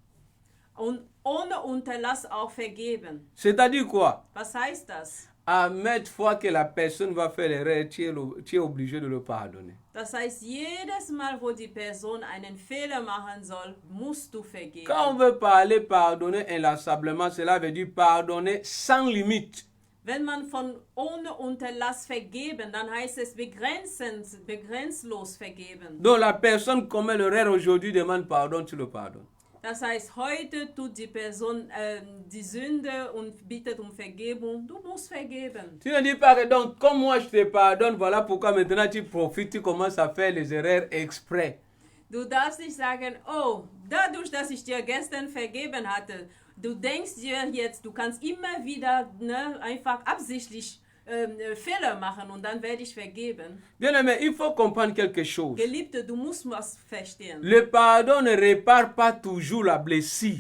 Und ohne Unterlass auch vergeben. C'est-à-dire quoi? Was heißt das? À maintes fois que la personne va faire l'erreur, tu es obligé de le pardonner. Das heißt, jedes Mal, wo die Person einen Fehler machen soll, musst du vergeben. Quand on veut parler pardonner inlassablement, cela veut dire pardonner sans limite. Wenn man von ohne Unterlass vergeben, dann heißt es begrenzlos vergeben. Donc la personne commet l'erreur aujourd'hui, demande pardon, tu le pardonnes. Das heißt, heute tut die Person die Sünde und bittet um Vergebung. Du musst vergeben. Tu ne dis pas que donc, comme moi je te pardonne, voilà pourquoi maintenant tu profites, tu commences à faire les erreurs exprès. Du darfst nicht sagen, oh, dadurch, dass ich dir gestern vergeben hatte, du denkst dir jetzt, du kannst immer wieder einfach absichtlich Fehler machen und dann werde ich vergeben. Bien aimé, il faut comprendre quelque chose. Geliebte, du musst was verstehen. Le pardon ne répare pas toujours la blessure.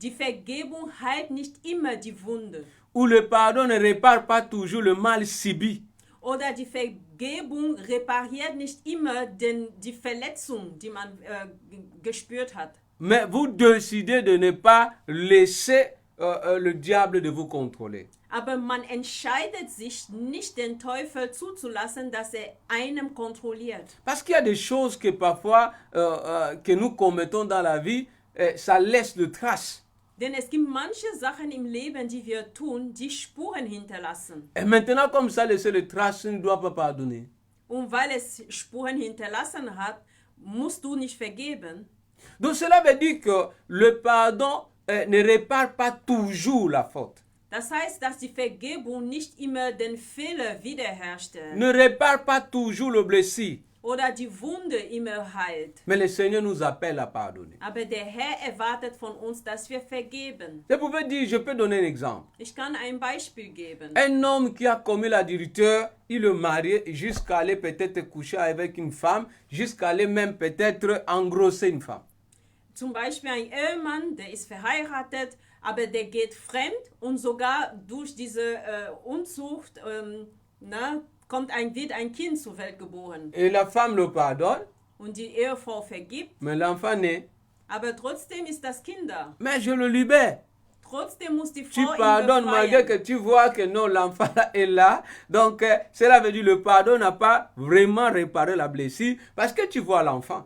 Die Vergebung heilt nicht immer die Wunde. Ou le pardon ne répare pas toujours le mal subi. Oder die Vergebung repariert nicht immer die Verletzung, die man gespürt hat. Mais vous décidez de ne pas laisser le diable de vous contrôler. Aber man entscheidet sich nicht, den Teufel zuzulassen, dass einem kontrolliert. Parce qu'il y a des choses que parfois que nous commettons dans la vie, ça laisse de traces. Denn es gibt manche Sachen im Leben, die wir tun, die Spuren hinterlassen. Et maintenant, comme ça, laisser les traces, on ne doit pas pardonner. Und weil es Spuren hinterlassen hat, musst du nicht vergeben. Donc cela veut dire que le pardon ne répare pas toujours la faute. Das heißt, dass die Vergebung nicht immer den Fehler wiederherstellt Ne répare pas toujours le blessure. oder die Wunde immer heilt. Mais le Seigneur nous appelle à pardonner. Aber der Herr erwartet von uns, dass wir vergeben. Je pouvais dire, je peux donner un exemple. Ich kann ein Beispiel geben. Un homme qui a commis l'adultère, il le mariait jusqu'à aller peut-être coucher avec une femme, jusqu'à aller même peut-être engrosser une femme. Zum Beispiel ein Ehemann, der ist verheiratet, aber der geht fremd und sogar durch diese Unzucht wird ein Kind zur Welt geboren. Et la femme le pardonne, Und die Ehefrau vergibt, mais l'enfant naît. aber trotzdem ist das Kind da. Mais je le libère. Trotzdem muss die Tu Frau ihn pardonnes malgré que befreien. tu vois que non, l'enfant là est là. Donc, cela veut dire le pardon n'a pas vraiment réparé la blessure parce que tu vois l'enfant.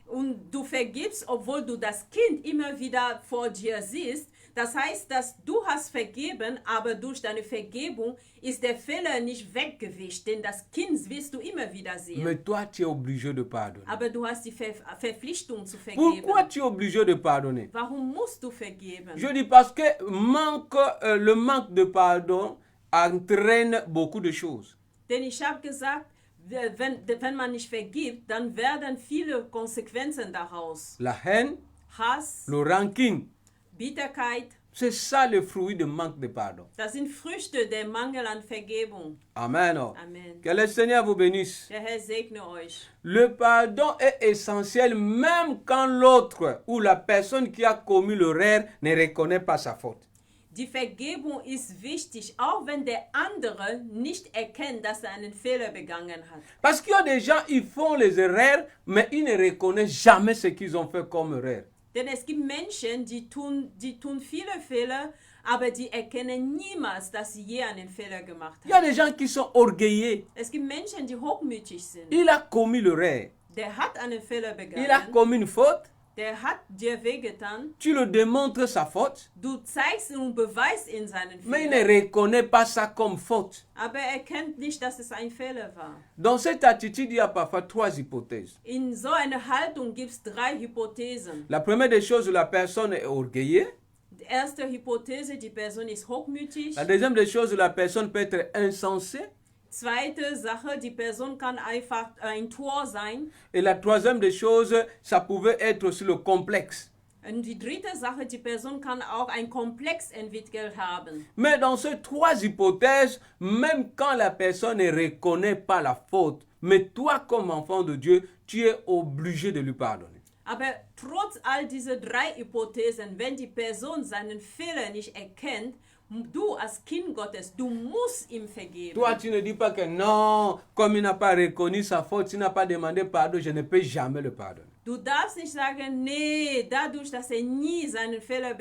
Und du vergibst, obwohl du das Kind immer wieder vor dir siehst. Das heißt, dass du hast vergeben, aber durch deine Vergebung ist der Fehler nicht weggewischt, denn das Kind wirst du immer wieder sehen. Mais toi, tu es obligé de pardonner. Aber du hast die Verpflichtung zu vergeben. Pourquoi tu es obligé de pardonner? Warum musst du vergeben? Je dis parce que le manque de pardon entraîne beaucoup de choses. Denn ich habe gesagt, wenn man nicht vergibt, dann werden viele Konsequenzen daraus. La haine, Hass, le ranking, Bitterkeit, c'est ça le fruit du manque de pardon. das sind Früchte der Mangel an Vergebung. Amen. Amen. Que le Seigneur vous bénisse. Der Herr segne euch. Le pardon est essentiel même quand l'autre ou la personne qui a commis l'erreur ne reconnaît pas sa faute. Die Vergebung ist wichtig, auch wenn der andere nicht erkennt, dass er einen Fehler begangen hat. Parce qu'il y a des gens, ils font les erreurs, mais ils ne reconnaissent jamais ce qu'ils ont fait comme erreur. Denn es gibt Menschen, die tun viele Fehler, aber die erkennen niemals, dass sie je einen Fehler gemacht Il y a haben. des gens qui sont orgueilleux. Es gibt Menschen, die hochmütig sind. Il a commis l'erreur. Der hat einen Fehler Il a begangen, commis une faute. der hat dir wehgetan. Tu le démontres sa faute, Du zeigst und beweist in seinen mais il ne Fehler, reconnaît pas ça comme faute. aber er erkennt nicht, dass es ein Fehler war. Dans cette attitude, il y a parfois trois hypothèses. In so einer Haltung gibt es 3 Hypothesen. La première des choses, la personne est orgueilleuse. Die erste Hypothese, die Person ist hochmütig. La deuxième des choses, la personne peut être insensée. Zweite Sache, die Person kann einfach ein Tor sein. Et la troisième des choses, ça pouvait être aussi le complexe. Und die dritte Sache, die Person kann auch ein Komplex entwickelt haben. Mais dans ces trois hypothèses, même quand la personne ne reconnaît pas la faute, mais toi comme enfant de Dieu, tu es obligé de lui pardonner. Aber trotz all dieser 3 Hypothesen, wenn die Person seinen Fehler nicht erkennt, du als Kind Gottes, du musst ihm vergeben. Toi, tu ne dis pas que non, comme il n'a pas reconnu sa faute, s'il n'a pas demandé pardon, je ne peux jamais le pardonner. Du darfst nicht sagen, nee, dadurch, dass er nie seinen Fehler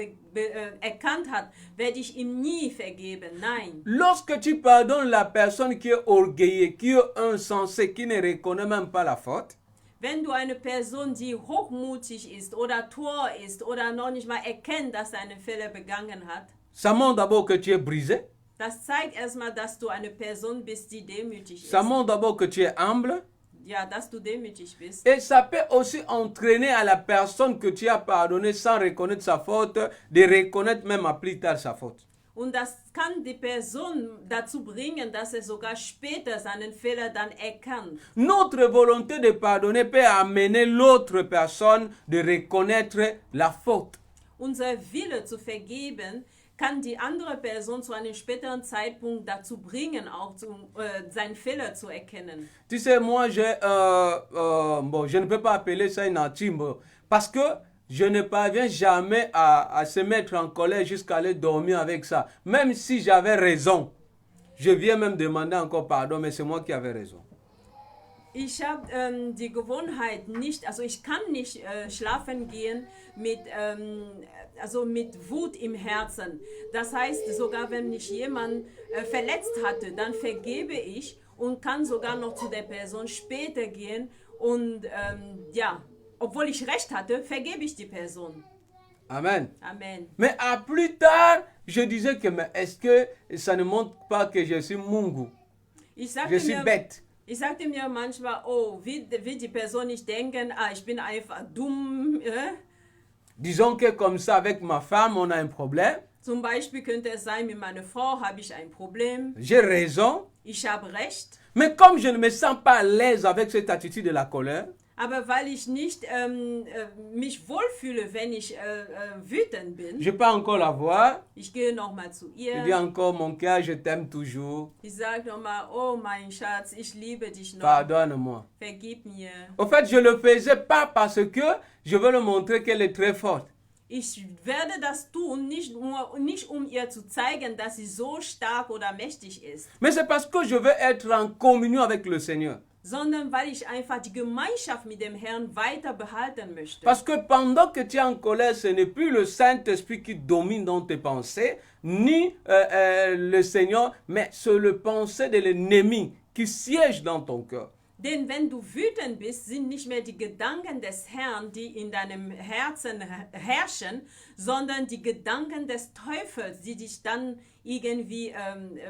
erkannt hat, werde ich ihm nie vergeben. Nein. Lorsque tu pardonnes la personne qui est orgueilleuse, qui est insensée, qui ne reconnaît même pas la faute, Wenn du eine Person, die hochmutig ist oder Tor ist oder noch nicht mal erkennt, dass er einen Fehler begangen hat, ça montre d'abord que tu es brisé, das zeigt erstmal, dass du eine Person bist, die demütig ist. ça montre d'abord que tu es humble, Ja, dass du demütig bist. et ça peut aussi entraîner à la personne que tu as pardonné sans reconnaître sa faute, de reconnaître même à plus tard sa faute. Und das kann die Person dazu bringen, dass er sogar später seinen Fehler dann erkannt. Notre volonté de pardonner peut amener l'autre personne de reconnaître la faute. Unser Wille zu vergeben kann die andere Person zu einem späteren Zeitpunkt dazu bringen, auch seinen Fehler zu erkennen. Tu sais, moi, je ne peux pas appeler ça une intime parce que je ne parviens jamais à se mettre en colère jusqu'à aller dormir avec ça. Même si j'avais raison, je viens même demander encore pardon, mais c'est moi qui avais raison. Ich habe die Gewohnheit nicht, also ich kann nicht schlafen gehen mit Wut im Herzen. Das heißt, sogar wenn mich jemand verletzt hatte, dann vergebe ich und kann sogar noch zu der Person später gehen und obwohl ich recht hatte, vergebe ich die Person. Amen. Amen. Mais à plus tard, je disais que mais est-ce que ça ne montre pas que je suis Mungu? Ich Je suis bête. sagte mir manchmal, oh, wie die Person nicht denken, ich bin einfach dumm. Disons que comme ça, avec ma femme, on a un problème. Zum Beispiel könnte es sein, mit meiner Frau habe ich ein Problem. J'ai raison. Ich habe recht. Mais comme je ne me sens pas à l'aise avec cette attitude de la colère, Aber weil ich nicht mich wohlfühle, wenn ich wütend bin, je peux encore la voir. ich gehe nochmal zu Je ihr. dis encore, mon cœur, je t'aime toujours. Ich sage nochmal, oh mein Schatz, ich liebe dich noch. Pardonne-moi. Vergib mir. Au fait, je ne le faisais pas parce que je veux lui montrer qu'elle est très forte. Ich werde das tun, nicht um ihr zu zeigen, dass sie so stark oder mächtig ist, Mais c'est parce que je veux être en communion avec le Seigneur. sondern weil ich einfach die Gemeinschaft mit dem Herrn weiter behalten möchte. Parce que pendant que tu es en colère, ce n'est plus le Saint-Esprit qui domine dans tes pensées, ni le Seigneur, mais c'est le pensée de l'ennemi qui siège dans ton cœur. Denn wenn du wütend bist, sind nicht mehr die Gedanken des Herrn, die in deinem Herzen herrschen, sondern die Gedanken des Teufels, die dich dann irgendwie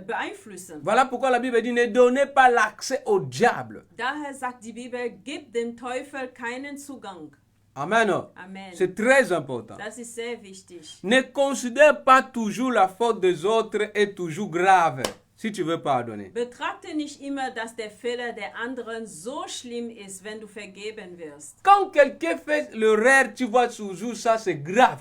beeinflussen. Voilà pourquoi la Bible dit, ne donnez pas l'accès au diable. Daher sagt die Bibel, gib dem Teufel keinen Zugang. Amen. Amen. C'est très important. Das ist sehr wichtig. Ne considère pas toujours la faute des autres est toujours grave, si tu veux pardonner. Betrachte nicht immer, dass der Fehler der anderen so schlimm ist, wenn du vergeben wirst. Quand quelqu'un fait l'erreur, tu vois toujours ça, c'est grave.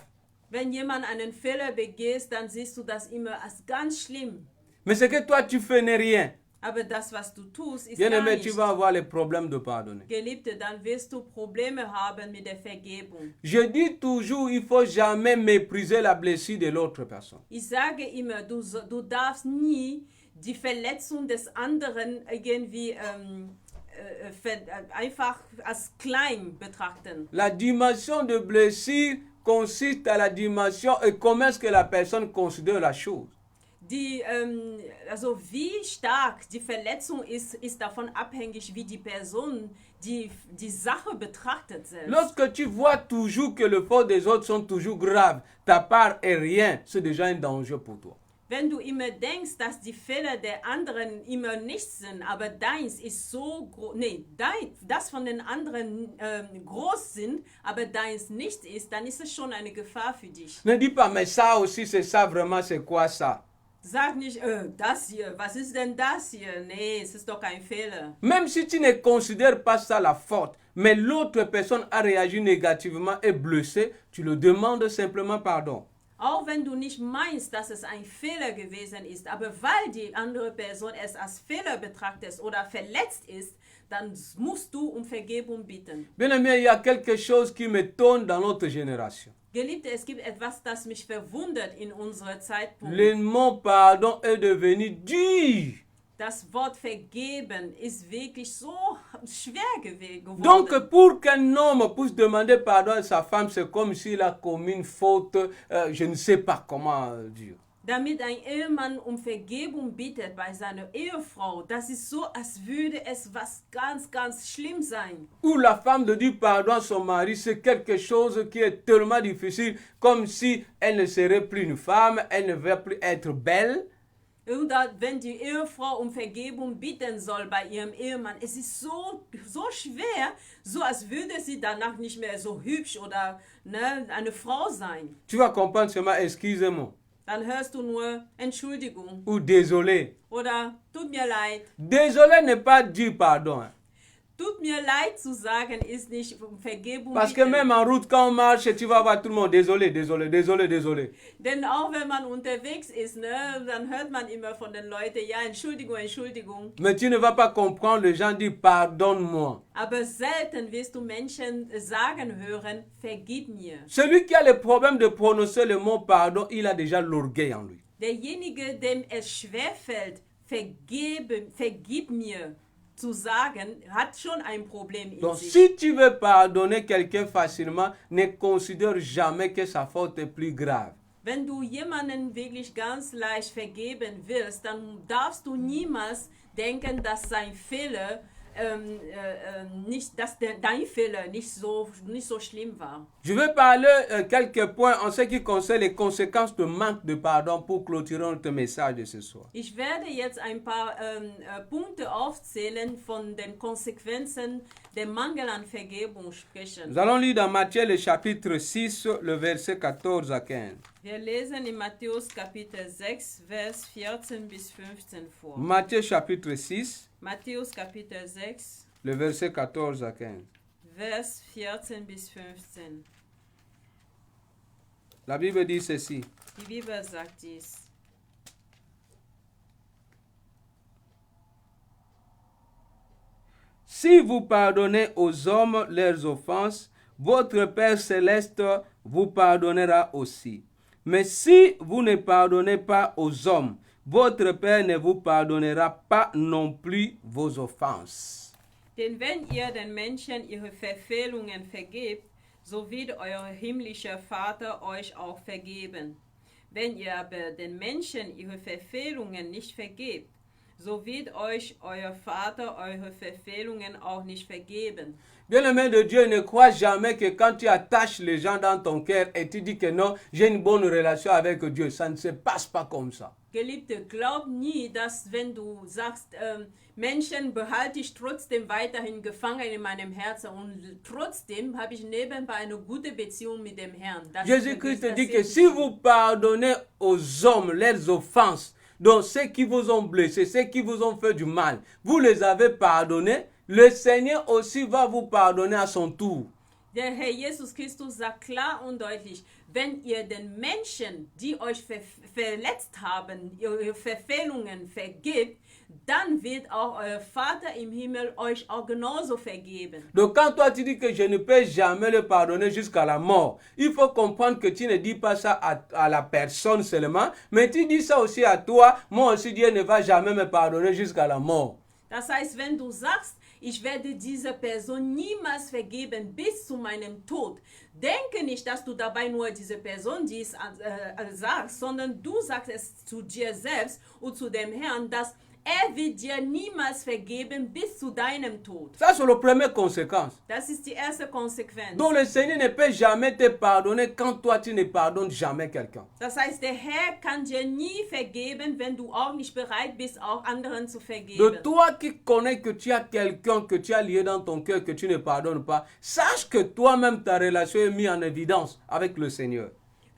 Wenn jemand einen Fehler begeht, dann siehst du das immer als ganz schlimm. Mais ce que toi tu fais n'est rien. Aber das, was du tust, ist Bien gar aimé, nicht. tu vas avoir les problèmes de pardonner. Geliebte, dann wirst du Probleme haben mit der Vergebung. Je dis toujours, il faut jamais mépriser la blessure de l'autre personne. Ich sage immer, du darfst nie die Verletzung des anderen irgendwie einfach als klein betrachten. La dimension de blessure consiste à la dimension et comment est-ce que la personne considère la chose. Also wie stark die Verletzung ist davon abhängig, wie die Person die Sache betrachtet selbst. Lorsque tu vois toujours que le faute des autres sont toujours graves, ta part est rien, c'est déjà un danger pour toi. Wenn du immer denkst, dass die Fehler der anderen immer nichts sind, aber deins ist so groß, das von den anderen groß sind, aber deins nicht ist, dann ist es schon eine Gefahr für dich. Ne dis pas, mais ça aussi, c'est ça vraiment, c'est quoi ça? Sag nicht, das hier, was ist denn das hier? Nee, es ist doch kein Fehler. Même si tu ne considères pas ça la faute, mais l'autre personne a réagi négativement et blessé, tu le demandes simplement pardon. Auch wenn du nicht meinst, dass es ein Fehler gewesen ist, aber weil die andere Person es als Fehler betrachtet oder verletzt ist, dann musst du um Vergebung bitten. Bien aimé, il y a quelque chose qui m'étonne dans notre génération. Geliebte, es gibt etwas, das mich verwundert in unserer Zeitpunkt. Le mot pardon est devenu dur. Das Wort vergeben ist wirklich so schwer geworden. Donc, pour qu'un homme puisse demander pardon à sa femme, c'est comme s'il a commis une faute, je ne sais pas comment dire. Damit ein Ehemann um Vergebung bittet bei seiner Ehefrau, das ist so, als würde es was ganz, ganz schlimm sein. Ou la femme de dire pardon à son mari, c'est quelque chose qui est tellement difficile, comme si elle ne serait plus une femme, elle ne va plus être belle. Oder wenn die Ehefrau um Vergebung bitten soll bei ihrem Ehemann, es ist so schwer, so als würde sie danach nicht mehr so hübsch oder eine Frau sein. Tu vas comprendre seulement, excusez-moi. Dann hörst du nur Entschuldigung Ou désolé. oder tut mir leid. Désolé n'est pas dire pardon. Tut mir leid zu sagen ist nicht um Vergebung Parce que bitten. même en route, quand on marche, tu vas voir tout le monde, désolé, désolé, désolé, désolé. Denn auch wenn man unterwegs ist, dann hört man immer von den Leuten, ja, Entschuldigung, Entschuldigung. Mais tu ne vas pas comprendre les gens dire pardonne-moi. Aber selten wirst du Menschen sagen hören, vergib mir. Celui qui a le problème de prononcer le mot pardon, il a déjà l'orgueil en lui. Derjenige, dem es schwerfällt, vergib mir zu sagen, hat schon ein Problem in Donc sich. si tu veux pardonner quelqu'un facilement, ne considère jamais que sa faute est plus grave. Wenn du jemanden wirklich ganz leicht vergeben willst, dann darfst du niemals denken, dass sein Fehler dass dein Fehler nicht so schlimm war. Je vais parler quelques points en ce qui concerne les conséquences de manque de pardon pour clôturer notre message de ce soir. Ich werde jetzt ein paar Punkte aufzählen von den Konsequenzen der Mangel an Vergebung sprechen. Nous allons lire dans Matthieu le chapitre 6, le verset 14 à 15. Wir lesen in Matthäus Kapitel 6, Vers 14 bis 15 vor. Matthieu chapitre 6, Matthäus Kapitel 6, le verset 14 à 15. Vers 14 bis 15. La Bible dit ceci. Die Bibel sagt dies. Si vous pardonnez aux hommes leurs offenses, votre Père céleste vous pardonnera aussi. Mais si vous ne pardonnez pas aux hommes, votre Père ne vous pardonnera pas non plus vos offenses. Denn wenn ihr den Menschen ihre Verfehlungen vergebt, so wird euer himmlischer Vater euch auch vergeben. Wenn ihr aber den Menschen ihre Verfehlungen nicht vergebt, so wird euch euer Vater eure Verfehlungen auch nicht vergeben. Bien-aimé de Dieu, ne crois jamais que quand tu attaches les gens dans ton cœur et tu dis que non, j'ai une bonne relation avec Dieu, ça ne se passe pas comme ça. Geliebte, glaub nie, dass wenn du sagst, Menschen behalte ich trotzdem weiterhin gefangen in meinem Herzen und trotzdem habe ich nebenbei eine gute Beziehung mit dem Herrn. Jésus-Christ dit que si vous pardonnez aux hommes leurs offenses, donc ceux qui vous ont blessé, ceux qui vous ont fait du mal, vous les avez pardonnés, le Seigneur aussi va vous pardonner à son tour. Der Herr Jesus Christus sagt klar und deutlich, wenn ihr den Menschen, die euch verletzt haben, ihre Verfehlungen vergebt, dann wird auch euer Vater im Himmel euch auch genauso vergeben. Donc quand toi tu dis que je ne peux jamais le pardonner jusqu'à la mort, il faut comprendre que tu ne dis pas ça à la personne seulement, mais tu dis ça aussi à toi, moi aussi Dieu ne va jamais me pardonner jusqu'à la mort. Das heißt, wenn du sagst, ich werde dieser Person niemals vergeben bis zu meinem Tod, denke nicht, dass du dabei nur diese Person dies sagst, sondern du sagst es zu dir selbst und zu dem Herrn, dass wird dir niemals vergeben bis zu deinem Tod. Ça c'est la première conséquence. Das ist die erste Konsequenz. Donc le Seigneur ne peut jamais te pardonner quand toi tu ne pardonnes jamais quelqu'un. Das heißt, der Herr kann dir nie vergeben, wenn du auch nicht bereit bist, auch anderen zu vergeben. De toi qui connais que tu as quelqu'un que tu as lié dans ton cœur que tu ne pardonnes pas, sache que toi-même ta relation est mise en évidence avec le Seigneur.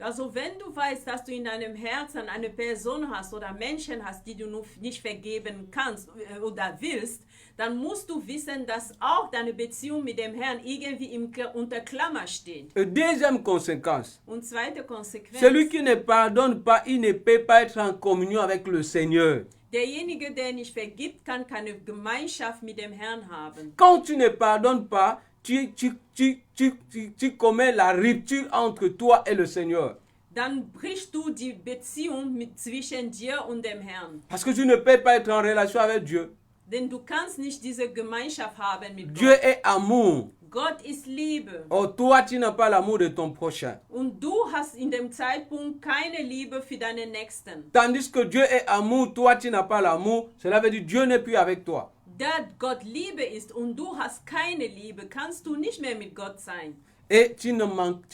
Also wenn du weißt, dass du in deinem Herzen eine Person hast oder Menschen hast, die du nicht vergeben kannst oder willst, dann musst du wissen, dass auch deine Beziehung mit dem Herrn irgendwie unter Klammer steht. Deuxième conséquence. Und zweite Konsequenz. Celui qui ne pardonne pas, il ne peut pas être en communion avec le Seigneur. Derjenige, der nicht vergibt, kann keine Gemeinschaft mit dem Herrn haben. Quand tu ne pardonnes pas, tu commets la rupture entre toi et le Seigneur. Dann brichst du die Beziehung zwischen dir und dem Herrn. Parce que tu ne peux pas être en relation avec Dieu. Denn du kannst nicht diese Gemeinschaft haben mit Dieu Gott. est amour. Gott ist Liebe. Oh, toi, tu n'as pas l'amour de ton prochain. Und du hast in dem Zeitpunkt keine Liebe für deinen Nächsten. Tandis que Dieu est amour, toi, tu n'as pas l'amour. Cela veut dire que Dieu n'est plus avec toi. Da Gott Liebe ist und du hast keine Liebe, kannst du nicht mehr mit Gott sein. Et tu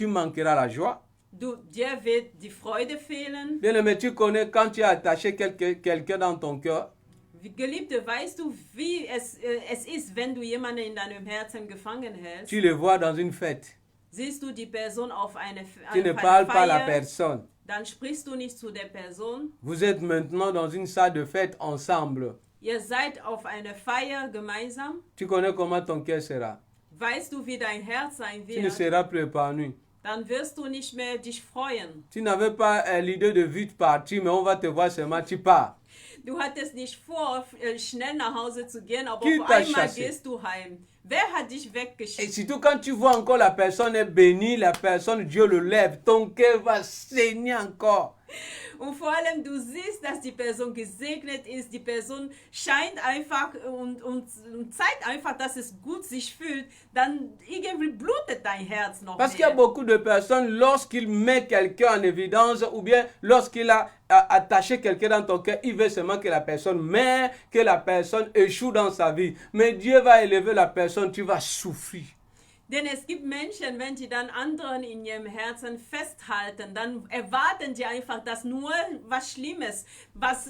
manqueras la joie. Dir wird die Freude fehlen. Bien aimé, tu connais quand tu as attaché quelqu'un dans ton cœur. Geliebte, weißt du, wie es ist, wenn du jemanden in deinem Herzen gefangen hältst? Tu le vois dans une fête. Siehst du die Person auf eine Tu ne Feier, parles pas à la personne. dann sprichst du nicht zu der Person. Vous êtes maintenant dans une salle de fête ensemble. Ihr seid auf einer Feier gemeinsam. Tu connais comment ton cœur sera. Weißt du, wie dein Herz sein Tu ne wird? seras plus épanoui. Dann wirst du nicht mehr dich freuen. Tu n'avais pas l'idée de vite partir, mais on va te voir seulement, tu pars. Du hattest nicht vor, schnell nach Hause zu gehen, aber Qui auf t'a einmal chassé? gehst du heim. Wer hat dich Et weggeschickt? surtout quand tu vois encore la personne est bénie, la personne, Dieu le lève, ton cœur va saigner encore. Und vor allem du siehst, dass die Person gesegnet ist, die Person scheint einfach und zeigt einfach, dass es gut sich fühlt, dann irgendwie blutet dein Herz noch Parce qu'il y a mehr. beaucoup de personnes, lorsqu'il met quelqu'un en évidence ou bien lorsqu'il a attaché quelqu'un dans ton cœur, il veut seulement que la personne meure, que la personne échoue dans sa vie. Mais Dieu va élever la personne, tu vas souffrir. Denn es gibt Menschen, wenn sie dann anderen in ihrem Herzen festhalten, dann erwarten sie einfach, dass nur was Schlimmes, was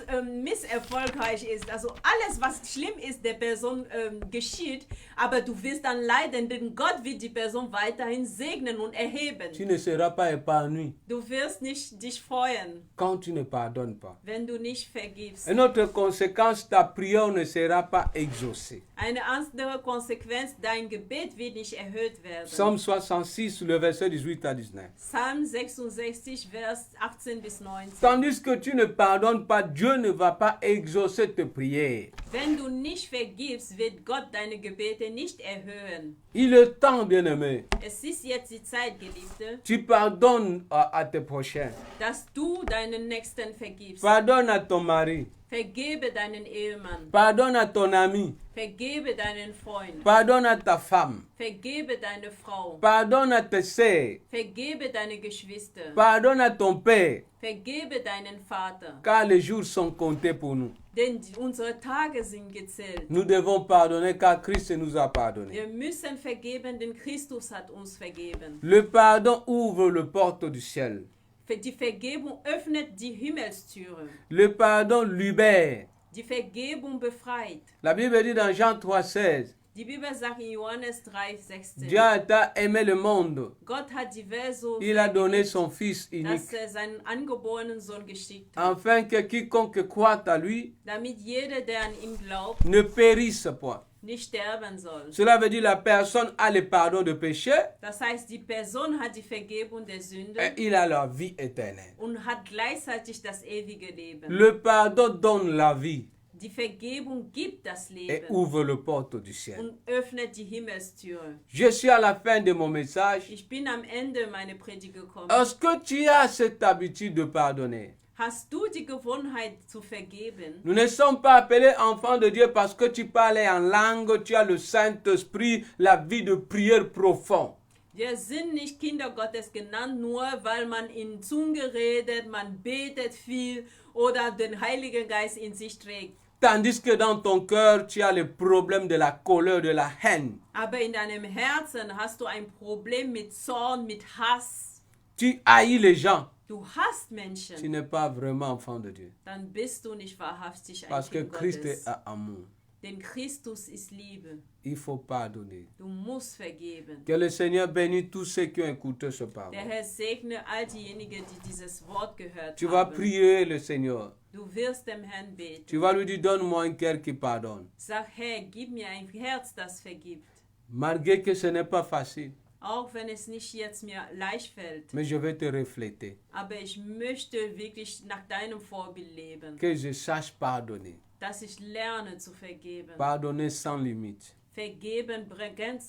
misserfolgreich ist, also alles, was schlimm ist, der Person geschieht, aber du wirst dann leiden, denn Gott wird die Person weiterhin segnen und erheben. Tu ne seras pas épanoui Du wirst nicht dich freuen, quand tu ne pardonnes pas. wenn du nicht vergibst. Une autre conséquence, ta prière ne sera pas exaucée. Eine andere Konsequenz, dein Gebet wird nicht erhöht werden. Psaume 66, le verset 18 à 19. Psalm 66, Vers 18 bis 19. Tandis que tu ne pardonnes pas, Dieu ne va pas exaucer tes prières. Wenn du nicht vergibst, wird Gott deine Gebete nicht erhöhen. Il est temps, bien-aimé. Es ist jetzt die Zeit, Geliebte, Tu pardonnes à tes prochains. dass du deinen Nächsten vergibst. Pardonne à ton mari. Vergebe deinen Ehemann. Pardonne à ton ami. Vergebe deinen Freund. Pardonne à ta femme. Vergebe deine Frau. Pardonne à tes sœurs. Vergebe deine Geschwister. Pardonne à ton père. Vergebe deinen Vater. Car les jours sont comptés pour nous. Denn unsere Tage sind gezählt. Nous devons pardonner car Christ nous a pardonné. Wir müssen vergeben, denn Christus hat uns vergeben. Le pardon ouvre le porte du ciel. Die Vergebung öffnet die Himmelstüre. Le pardon libère. Die Vergebung befreit. La Bible dit dans Jean 3,16, Die Bibel sagt in Johannes 3,16. Dieu a aimé le monde. Gott hat die Welt so Il a sehr donné geliebt, son Fils unique, dass seinen angeborenen Sohn geschickt hat, afin que quiconque croit à lui damit jeder, der an ihn glaubt, ne périsse point. nicht sterben soll. Cela veut dire la personne a le pardon de péché Das heißt, die Person hat die Vergebung der et Sünde il a la vie éternelle. und hat gleichzeitig das ewige Leben. Le pardon donne la vie Die Vergebung gibt das et Leben ouvre le porte du ciel. und öffnet die Himmelstüre. Je suis à la fin de mon message. Ich bin am Ende meiner Predigt gekommen. Est-ce que tu as cette habitude de pardonner? Hast du die Gewohnheit zu vergeben? Nous ne sommes pas appelés enfants de Dieu parce que tu parles en langue, tu as le Saint-Esprit, la vie de prière profonde. Wir sind nicht Kinder Gottes genannt, nur weil man in Zunge redet, man betet viel oder den Heiligen Geist in sich trägt. Tandis que dans ton cœur, tu as le problème de la colère, de la haine. Aber in deinem Herzen hast du ein Problem mit Zorn, mit Hass. Tu haïs les gens. Du hasst Tu Menschen. n'es pas vraiment enfant de Dieu. Dann bist du nicht wahrhaftig ein Parce que Kind Christ Gottes. est amour. Denn Christus ist Liebe. Il faut pardonner. Du musst vergeben. Que le Seigneur bénisse tous ceux qui ont écouté ce pardon. Der Herr segne all diejenigen, die dieses Wort gehört Tu vas haben. prier le Seigneur. Du wirst dem Herrn beten. Tu vas lui dire, donne-moi un cœur qui pardonne. Sag, Herr, gib mir ein Herz, das vergibt. Malgré que ce n'est pas facile, Auch wenn es nicht jetzt mir leicht fällt. mais je vais te refléter. Aber ich möchte wirklich nach deinem Vorbild leben. Que je sache pardonner. Dass ich lerne zu vergeben. Pardonner sans limite. Vergeben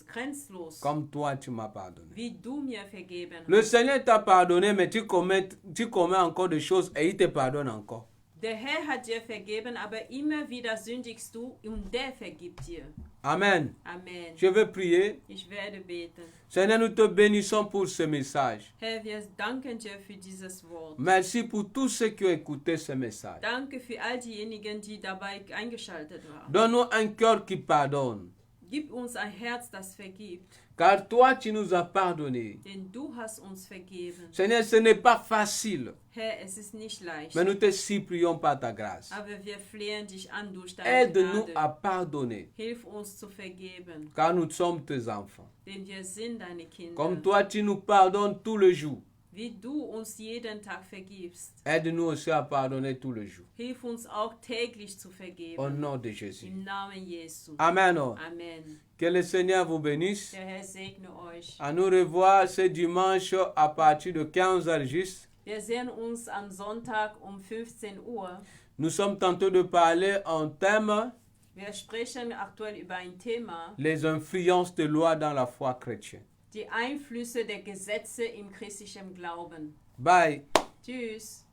grenzlos. Comme toi, tu m'as pardonné. Wie du mir vergeben Le hast. Seigneur t'a pardonné, mais tu commets encore des choses et il te pardonne encore. Der Herr hat dir vergeben, aber immer wieder sündigst du und der vergibt dir. Amen. Amen. Je veux prier. Ich werde beten. Seigneur, nous te bénissons pour ce message. Herr, wir danken dir für dieses Wort. Merci pour tous ceux qui ont écouté ce message. Danke für all diejenigen, die dabei eingeschaltet waren. Donne-nous un cœur qui pardonne. Gib uns ein Herz, das vergibt, Car toi, tu nous as pardonné. denn du hast uns vergeben. Seigneur, ce n'est pas facile, Herr, es ist nicht leicht, mais nous te supplions par ta grâce. aber wir flehen dich an durch deine Aide-nous Gnade. à pardonner, Hilf uns zu vergeben, car nous sommes tes enfants. denn wir sind deine Kinder. Comme toi, tu nous pardonnes tous les jours. Wie du uns jeden Tag vergibst, Aide-nous aussi à pardonner tous les jours. hilf uns auch täglich zu Au vergeben. nom de Jésus. Im Namen Jesu. Amen. Amen. Que le Seigneur vous bénisse. Der Herr segne euch. À nous revoir ce dimanche à partir de 15h juste. Wir sehen uns am Sonntag um 15 Uhr. Nous sommes tentés de parler en thème Wir sprechen aktuell über ein Thema, les influences de loi dans la foi chrétienne. die Einflüsse der Gesetze im christlichen Glauben. Bye. Tschüss.